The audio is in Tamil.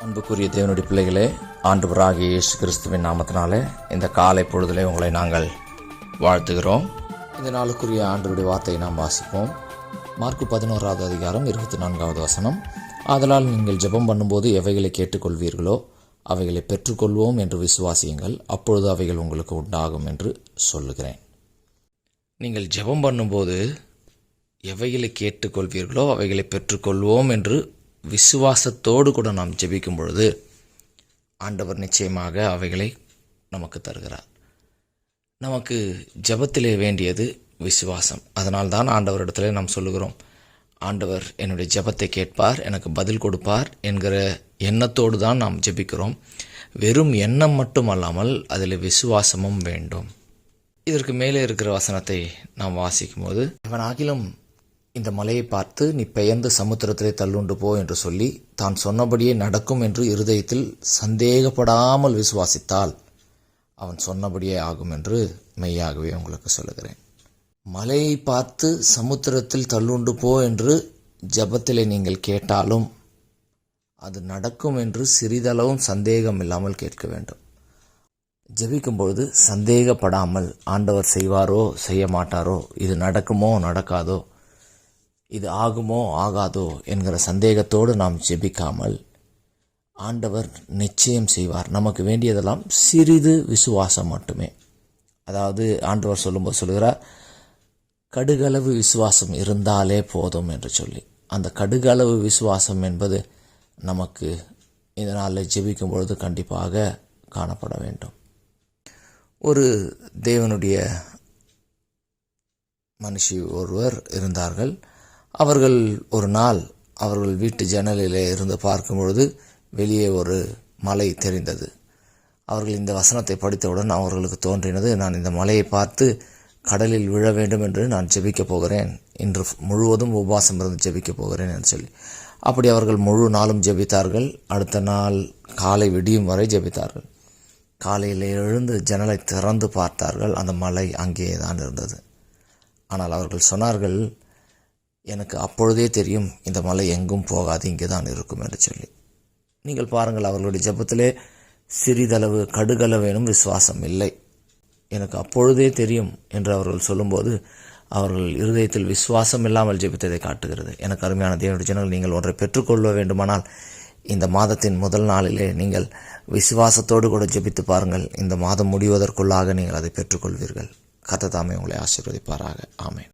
அன்புக்குரிய தேவனுடைய பிள்ளைகளே, ஆண்டவராகிய இயேசு கிறிஸ்துவின் நாமத்தினாலே இந்த காலை பொழுதிலே உங்களை நாங்கள் வாழ்த்துகிறோம். இந்த நாளுக்குரிய ஆண்டவருடைய வார்த்தையை நாம் வாசிப்போம். மார்க்கு 11வது அதிகாரம் 24வது வசனம். ஆதலால் நீங்கள் ஜெபம் பண்ணும்போது எவைகளை கேட்டுக்கொள்வீர்களோ அவைகளை பெற்றுக்கொள்வோம் என்று விசுவாசியுங்கள், அப்பொழுது அவைகள் உங்களுக்கு உண்டாகும் என்று சொல்லுகிறேன். நீங்கள் ஜெபம் பண்ணும்போது எவைகளை கேட்டுக்கொள்வீர்களோ அவைகளை பெற்றுக்கொள்வோம் என்று விசுவாசத்தோடு கூட நாம் ஜெபிக்கும் பொழுது ஆண்டவர் நிச்சயமாக அவைகளை நமக்கு தருகிறார். நமக்கு ஜெபத்திலே வேண்டியது விசுவாசம். அதனால்தான் ஆண்டவரிடத்தில் நாம் சொல்லுகிறோம், ஆண்டவர் என்னுடைய ஜெபத்தை கேட்பார், எனக்கு பதில் கொடுப்பார் என்கிற எண்ணத்தோடு தான் நாம் ஜெபிக்கிறோம். வெறும் எண்ணம் மட்டும் அல்லாமல் அதில் விசுவாசமும் வேண்டும். இதற்கு மேலே இருக்கிற வசனத்தை நாம் வாசிக்கும்போது, இவனாகிலும் இந்த மலையை பார்த்து நீ பெயர்ந்து சமுத்திரத்திலே தள்ளுண்டு போ என்று சொல்லி தான் சொன்னபடியே நடக்கும் என்று இருதயத்தில் சந்தேகப்படாமல் விசுவாசித்தால் அவன் சொன்னபடியே ஆகும் என்று மெய்யாகவே உங்களுக்கு சொல்லுகிறேன். மலையை பார்த்து சமுத்திரத்தில் தள்ளுண்டு போ என்று ஜெபத்திலே நீங்கள் கேட்டாலும் அது நடக்கும் என்று சிறிதளவும் சந்தேகம் இல்லாமல் கேட்க வேண்டும். ஜெபிக்கும்பொழுது சந்தேகப்படாமல் ஆண்டவர் செய்வாரோ செய்ய மாட்டாரோ, இது நடக்குமோ நடக்காதோ, இது ஆகுமோ ஆகாதோ என்கிற சந்தேகத்தோடு நாம் ஜெபிக்காமல் ஆண்டவர் நிச்சயம் செய்வார். நமக்கு வேண்டியதெல்லாம் சிறிது விசுவாசம் மட்டுமே. அதாவது ஆண்டவர் சொல்லும்போது சொல்கிறார், கடுகளவு விசுவாசம் இருந்தாலே போதும் என்று சொல்லி. அந்த கடுகளவு விசுவாசம் என்பது நமக்கு இந்த நாளில் ஜெபிக்கும் பொழுது கண்டிப்பாக காணப்பட வேண்டும். ஒரு தேவனுடைய மனுஷி ஒருவர் இருந்தார்கள். அவர்கள் ஒரு நாள் அவர்கள் வீட்டு ஜன்னலிலே இருந்து பார்க்கும் பொழுது வெளியே ஒரு மலை தெரிந்தது. அவர்கள் இந்த வசனத்தை படித்தவுடன் அவர்களுக்கு தோன்றினது, நான் இந்த மலையை பார்த்து கடலில் விழ வேண்டும் என்று நான் ஜெபிக்கப் போகிறேன், இன்று முழுவதும் உபவாசம் இருந்து ஜெபிக்கப் போகிறேன் என்று சொல்லி. அப்படி அவர்கள் முழு நாளும் ஜெபித்தார்கள். அடுத்த நாள் காலை விடியும் வரை ஜெபித்தார்கள். காலையில் எழுந்து ஜன்னலை திறந்து பார்த்தார்கள், அந்த மலை அங்கேயே தான் இருந்தது. ஆனால் அவர்கள் சொன்னார்கள், எனக்கு அப்பொழுதே தெரியும் இந்த மலை எங்கும் போகாது, இங்கே தான் இருக்கும் என்று சொல்லி. நீங்கள் பாருங்கள், அவர்களுடைய ஜெபத்திலே சிறிதளவு கடுகளவேனும் விசுவாசம் இல்லை. எனக்கு அப்பொழுதே தெரியும் என்று அவர்கள் சொல்லும்போது அவர்கள் இருதயத்தில் விசுவாசம் இல்லாமல் ஜெபித்ததை காட்டுகிறது. எனக்கு அருமையான தேவனுடைய ஜனங்கள், நீங்கள் ஒன்றை பெற்றுக்கொள்ள வேண்டுமானால் இந்த மாதத்தின் முதல் நாளிலே நீங்கள் விசுவாசத்தோடு கூட ஜெபித்து பாருங்கள். இந்த மாதம் முடிவதற்குள்ளாக நீங்கள் அதை பெற்றுக்கொள்வீர்கள். கர்த்தர் தாமே உங்களை ஆசீர்வதிப்பாராக. ஆமென்.